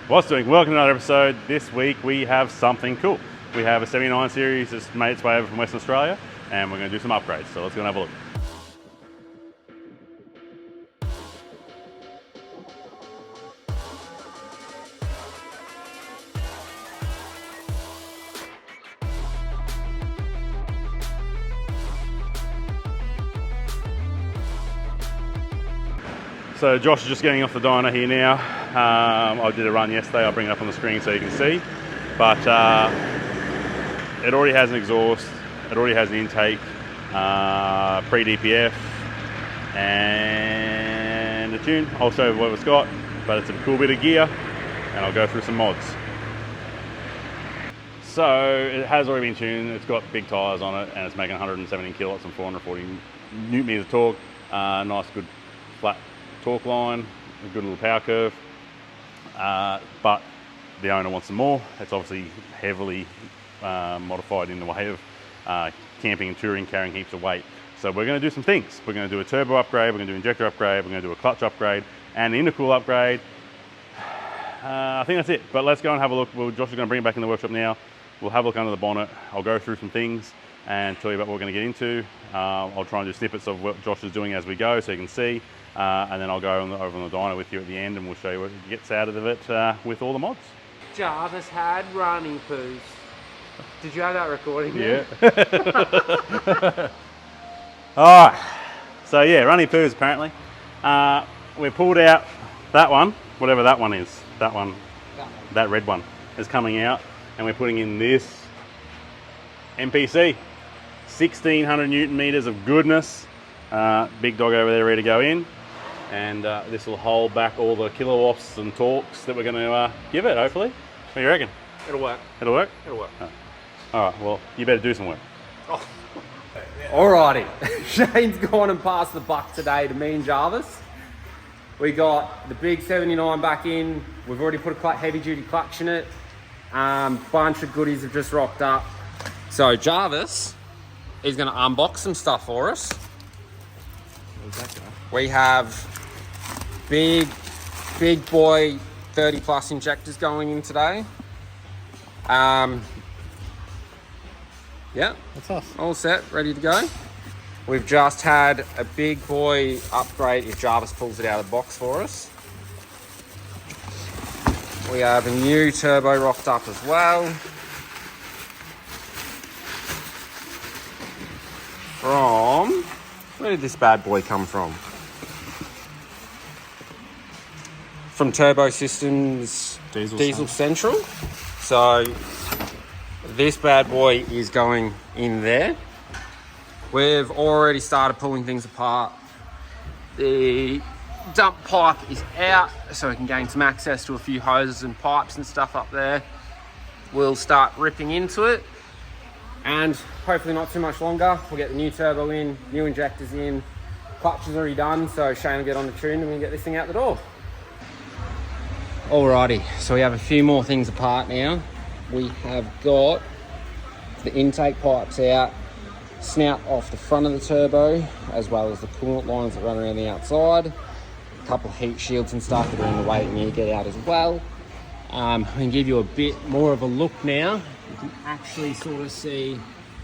What's doing? Welcome to another episode. This week we have something cool. We have a 79 series that's made its way over from Western Australia, and we're going to do some upgrades. So let's go and have a look. So Josh is just getting off the dyno here now. I did a run yesterday. I'll bring it up on the screen so you can see. But it already has an exhaust. It already has an intake, pre-DPF, and a tune. I'll show you what it's got, but it's a cool bit of gear, and I'll go through some mods. So it has already been tuned. It's got big tyres on it, and it's making 117 kilowatts and 440 newton meters of torque. Nice, good, flat torque line, a good little power curve, but the owner wants some more. It's obviously heavily modified in the way of camping and touring, carrying heaps of weight. So we're going to do some things. We're going to do a turbo upgrade, we're going to do injector upgrade, we're going to do a clutch upgrade, and an intercooler upgrade. I think that's it, but let's go and have a look. Josh is going to bring it back in the workshop now. We'll have a look under the bonnet. I'll go through some things and tell you about what we're going to get into. I'll try and do snippets of what Josh is doing as we go so you can see. And then I'll go over on the dyno with you at the end, and we'll show you what gets out of it with all the mods. Jarvis had running poos. Did you have that recording? Yeah. Alright, so yeah, running poos apparently. We pulled out that one, whatever that one is. That red one is coming out, and we're putting in this MPC. 1600 newton meters of goodness. Big dog over there ready to go in. And this will hold back all the kilowatts and torques that we're going to give it, hopefully. What do you reckon? It'll work. It'll work? It'll work. Oh. All right, well, you better do some work. Oh. Alrighty, Shane's gone and passed the buck today to me and Jarvis. We got the big 79 back in. We've already put a heavy duty clutch in it. Bunch of goodies have just rocked up. So Jarvis is going to unbox some stuff for us. Where's that go? We have big boy 30 plus injectors going in today. Yeah, that's us. All set, ready to go. We've just had a big boy upgrade if Jarvis pulls it out of the box for us. We have a new turbo rocked up as well. Where did this bad boy come from? From Turbo Systems Diesel Central. So this bad boy is going in there. We've already started pulling things apart. The dump pipe is out, so we can gain some access to a few hoses and pipes and stuff up there. We'll start ripping into it, and hopefully not too much longer. We'll get the new turbo in, new injectors in, clutch is already done, so Shane will get on the tune and we can get this thing out the door. Alrighty, so we have a few more things apart now. We have got the intake pipes out, snout off the front of the turbo, as well as the coolant lines that run around the outside. A couple of heat shields and stuff that are in the way that you get out as well. I can give you a bit more of a look now. You can actually sort of see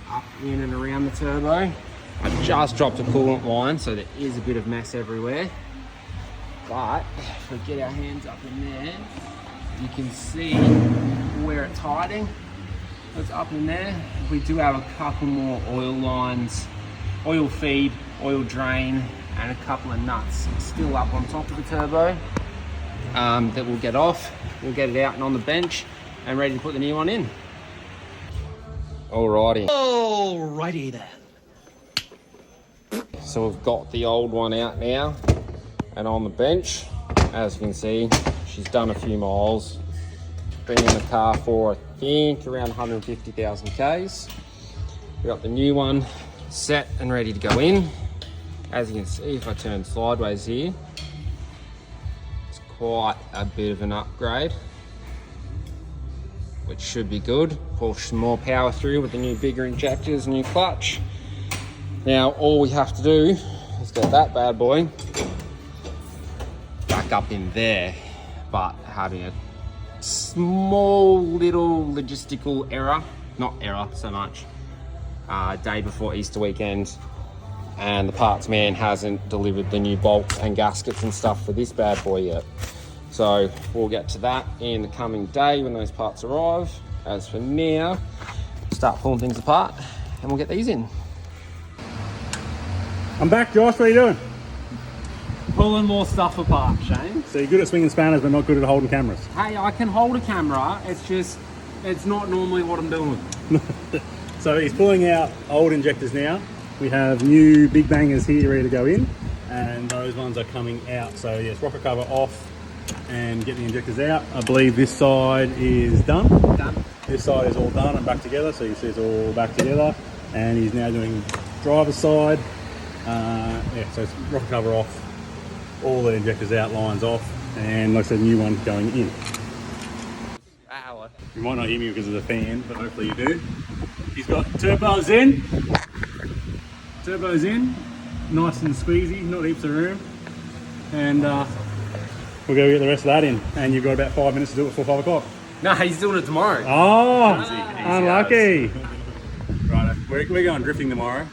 up in and around the turbo. I've just dropped a coolant line, so there is a bit of mess everywhere. But if we get our hands up in there, you can see where it's hiding. It's up in there. We do have a couple more oil lines, oil feed, oil drain, and a couple of nuts still up on top of the turbo that we'll get off. We'll get it out and on the bench and ready to put the new one in. Alrighty then. So we've got the old one out now and on the bench. As you can see, she's done a few miles. Been in the car for, I think, around 150,000 Ks. We've got the new one set and ready to go in. As you can see, if I turn sideways here, it's quite a bit of an upgrade, which should be good. Push some more power through with the new bigger injectors, new clutch. Now all we have to do is get that bad boy back up in there, but having a small little logistical error, not error so much, day before Easter weekend, and the parts man hasn't delivered the new bolts and gaskets and stuff for this bad boy yet. So we'll get to that in the coming day when those parts arrive. As for now, start pulling things apart and we'll get these in. I'm back, Josh. What are you doing? Pulling more stuff apart, Shane. So you're good at swinging spanners, but not good at holding cameras. Hey, I can hold a camera. It's not normally what I'm doing. So he's pulling out old injectors now. We have new big bangers here ready to go in, and those ones are coming out. So yes, rocker cover off and get the injectors out. I believe this side is done. Done. This side is all done and back together. So you see it's all back together, and he's now doing driver's side. Yeah, so it's rocker cover off, all the injectors out, lines off, and like I said, new one going in. Ow. You might not hear me because of the fan, but hopefully you do. He's got turbos in. Turbos in, nice and squeezy, not heaps of room. And we'll go get the rest of that in. And you've got about 5 minutes to do it before 5 o'clock. No, he's doing it tomorrow. Oh, Easy unlucky. Right, we're going drifting tomorrow,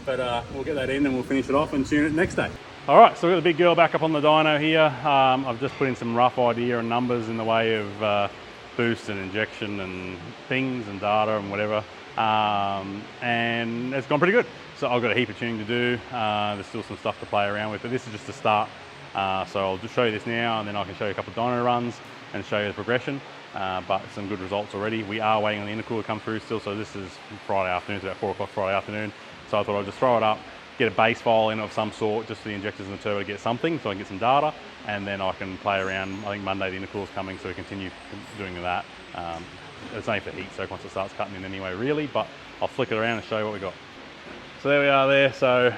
but we'll get that in and we'll finish it off and tune it next day. All right, so we've got the big girl back up on the dyno here. I've just put in some rough idea and numbers in the way of boost and injection and things and data and whatever. And it's gone pretty good. So I've got a heap of tuning to do. There's still some stuff to play around with, but this is just a start. So I'll just show you this now, and then I can show you a couple of dyno runs and show you the progression. But some good results already. We are waiting on the intercooler to come through still, so this is Friday afternoon, it's about 4 o'clock Friday afternoon. So I thought I'd just throw it up, get a base file in of some sort, just for the injectors and the turbo to get something, so I can get some data, and then I can play around. I think Monday the intercooler's coming, so we continue doing that. It's only for heat, so once it starts cutting in anyway, really, but I'll flick it around and show you what we got. So there we are there, so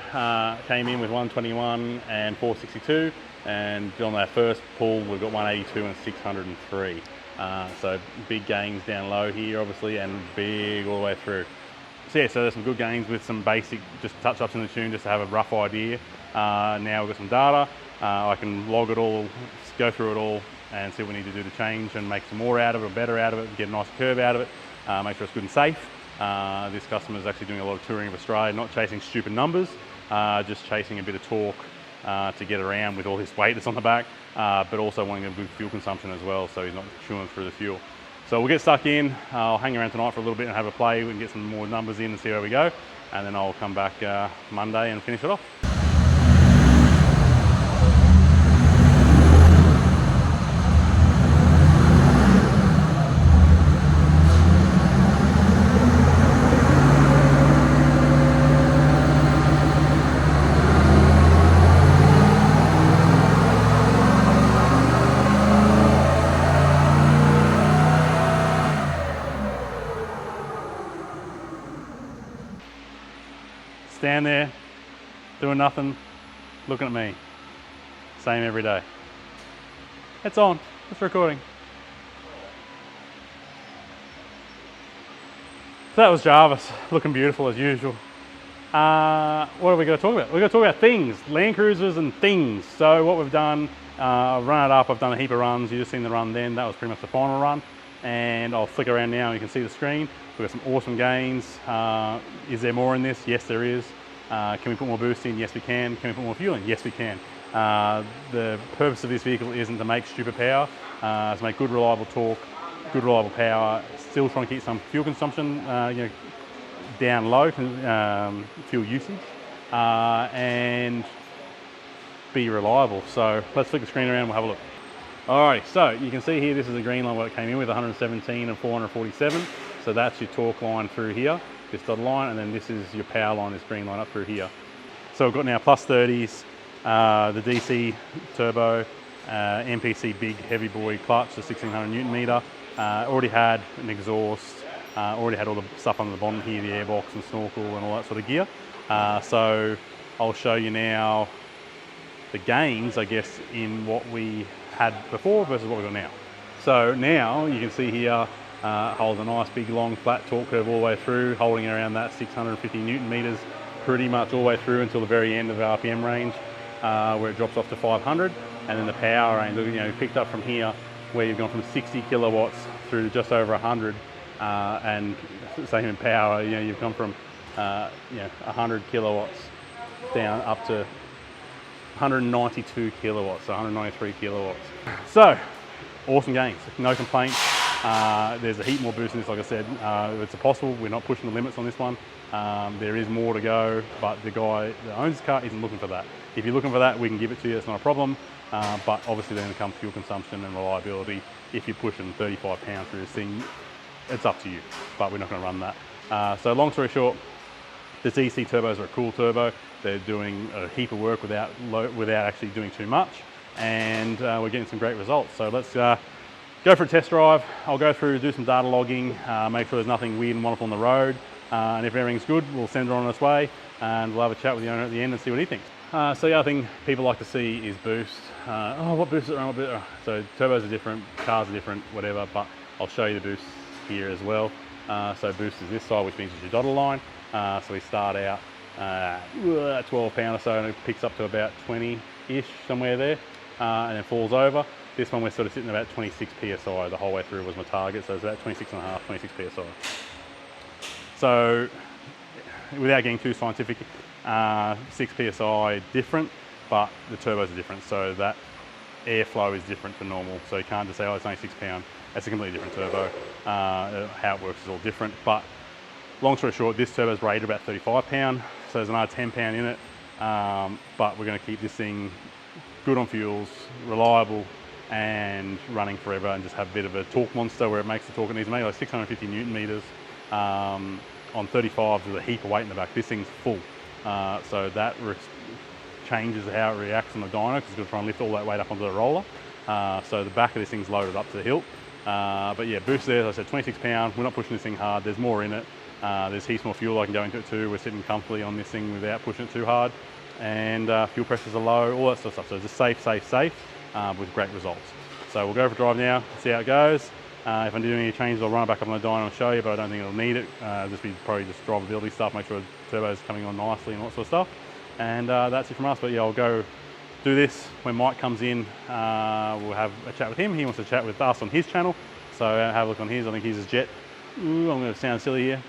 came in with 121 and 462, and on our first pull we've got 182 and 603. So big gains down low here obviously, and big all the way through. So yeah, so there's some good gains with some basic just touch-ups in the tune just to have a rough idea. Now we've got some data, I can log it all, go through it all and see what we need to do to change and make some more out of it, better out of it, get a nice curve out of it, make sure it's good and safe. This customer is actually doing a lot of touring of Australia, not chasing stupid numbers, just chasing a bit of torque to get around with all this weight that's on the back, but also wanting a good fuel consumption as well, so he's not chewing through the fuel. So we'll get stuck in. I'll hang around tonight for a little bit and have a play. We can get some more numbers in and see where we go, and then I'll come back Monday and finish it off. Stand there, doing nothing, looking at me. Same every day. It's on, it's recording. So that was Jarvis, looking beautiful as usual. What are we going to talk about? We're going to talk about things, Landcruisers and things. So what we've done, I've run it up, I've done a heap of runs. You just seen the run then, that was pretty much the final run. And I'll flick around now and you can see the screen. We've got some awesome gains. Is there more in this? Yes, there is. Can we put more boost in? Yes, we can. Can we put more fuel in? Yes, we can. The purpose of this vehicle isn't to make stupid power, it's to make good, reliable torque, good, reliable power, still trying to keep some fuel consumption down low, fuel usage, and be reliable. So let's flick the screen around and we'll have a look. Alrighty, so you can see here, this is the green line what it came in with, 117 and 447. So that's your torque line through here, this dotted line, and then this is your power line, this green line up through here. So we've got now plus 30s, the DC turbo, MPC big heavy boy clutch, the 1600 Newton meter. Already had an exhaust, already had all the stuff under the bonnet here, the airbox and snorkel and all that sort of gear. So I'll show you now the gains, I guess, in what we had before versus what we've got now. So now you can see here, holds a nice big long flat torque curve all the way through, holding around that 650 Newton meters pretty much all the way through until the very end of the RPM range, where it drops off to 500, and then the power range, picked up from here where you've gone from 60 kilowatts through to just over 100, and same in power, you know, you've gone from 100 kilowatts down up to 192 kilowatts, so 193 kilowatts. So, awesome gains, no complaints. There's a heap more boost in this, like I said. It's possible, we're not pushing the limits on this one. There is more to go, but the guy that owns the car isn't looking for that. If you're looking for that, we can give it to you, it's not a problem. But obviously then comes fuel consumption and reliability. If you're pushing 35 pounds through this thing, it's up to you, but we're not going to run that. So long story short, the DC turbos are a cool turbo. They're doing a heap of work without actually doing too much, and we're getting some great results. So let's go for a test drive. I'll go through, do some data logging, make sure there's nothing weird and wonderful on the road, and if everything's good, we'll send it on its way, and we'll have a chat with the owner at the end and see what he thinks. So the other thing people like to see is boost. Oh, what boost is it wrong? So turbos are different, cars are different, whatever, but I'll show you the boosts here as well. So boost is this side, which means it's your dotted line. So we start out 12 pound or so, and it picks up to about 20-ish, somewhere there, and then falls over. This one we're sort of sitting about 26 PSI the whole way through was my target, so it's about 26.5, 26 PSI. So without getting too scientific, 6 PSI different, but the turbos are different, so that airflow is different to normal. So you can't just say, oh, it's only 6 pound. It's a completely different turbo. How it works is all different, but long story short, this turbo is rated about 35 pound, so there's another 10 pound in it, but we're going to keep this thing good on fuels, reliable, and running forever, and just have a bit of a torque monster where it makes the torque it needs to make, like 650 Newton meters on 35s with a heap of weight in the back. This thing's full, so that changes how it reacts on the dyno, because it's going to try and lift all that weight up onto the roller. So the back of this thing's loaded up to the hilt. But yeah, boost there, as I said, 26 pound. We're not pushing this thing hard. There's more in it. There's heaps more fuel I can go into it too. We're sitting comfortably on this thing without pushing it too hard. And fuel pressures are low, all that sort of stuff. So just safe, with great results. So we'll go for a drive now, see how it goes. If I do any changes, I'll run it back up on the dyno and show you, but I don't think it'll need it. Just be probably just drivability stuff, make sure the turbo's coming on nicely and all that sort of stuff. And that's it from us, but yeah, I'll go do this. When Mike comes in, we'll have a chat with him. He wants to chat with us on his channel, so have a look on his. I think his is Jet. Ooh, I'm going to sound silly here.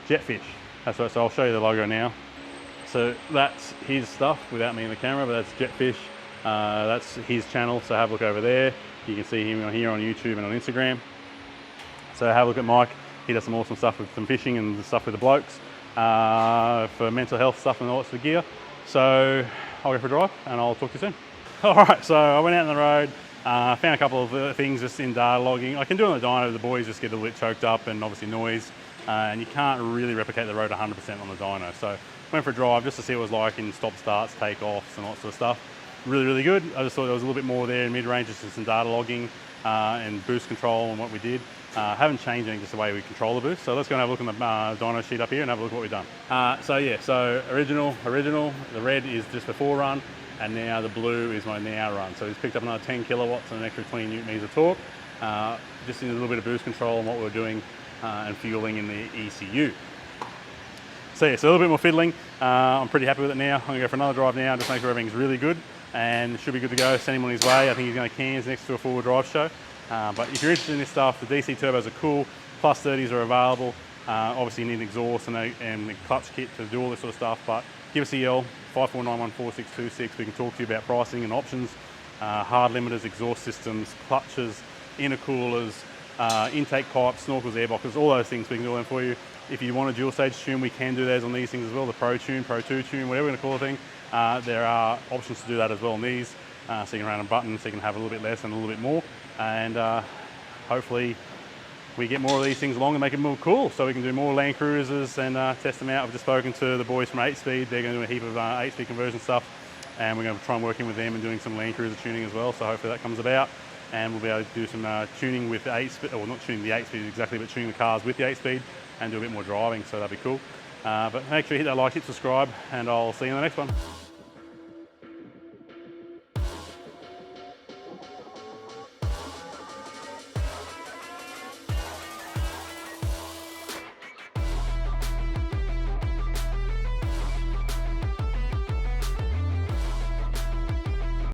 Jetfish. That's right. So I'll show you the logo now. So that's his stuff without me in the camera, but that's Jetfish. That's his channel. So have a look over there. You can see him here on YouTube and on Instagram. So have a look at Mike. He does some awesome stuff with some fishing and stuff with the blokes for mental health stuff and all sorts of gear. So I'll go for a drive and I'll talk to you soon. All right, so I went out on the road, found a couple of things just in data logging. I can do it on the dyno, the boys just get a little bit choked up and obviously noise, and you can't really replicate the road 100% on the dyno. So went for a drive just to see what it was like in stop starts, takeoffs and all that sort of stuff. Really, really good. I just thought there was a little bit more there in mid-range, just some data logging and boost control and what we did. Haven't changed anything, just the way we control the boost. So let's go and have a look on the dyno sheet up here and have a look at what we've done. So original, the red is just before run, and now the blue is my now run. So he's picked up another 10 kilowatts and an extra 20 Newton meters of torque. Just in a little bit of boost control on what we're doing and fueling in the ECU. So yeah, so a little bit more fiddling. I'm pretty happy with it now. I'm gonna go for another drive now, just make sure everything's really good, and it should be good to go. Send him on his way. I think he's going to Cairns next to a four-wheel drive show. But if you're interested in this stuff, the DC turbos are cool. Plus 30s are available. Obviously you need an exhaust and a clutch kit to do all this sort of stuff, but give us a yell, 54914626. We can talk to you about pricing and options, hard limiters, exhaust systems, clutches, intercoolers, intake pipes, snorkels, airboxes, all those things. We can do them for you. If you want a dual stage tune, we can do those on these things as well, the Pro Tune, Pro 2 Tune, whatever we're going to call the thing. There are options to do that as well on these. So you can run a button, so you can have a little bit less and a little bit more. And hopefully we get more of these things along and make it more cool, so we can do more Landcruisers and test them out. I've just spoken to the boys from 8-Speed. They're going to do a heap of 8-speed conversion stuff, and we're going to try and work in with them and doing some Landcruiser tuning as well. So hopefully that comes about, and we'll be able to do some tuning with the 8-speed, or not tuning the 8-speed exactly, but tuning the cars with the 8-speed and do a bit more driving. So that'd be cool. But make sure you hit that like, hit subscribe, and I'll see you in the next one.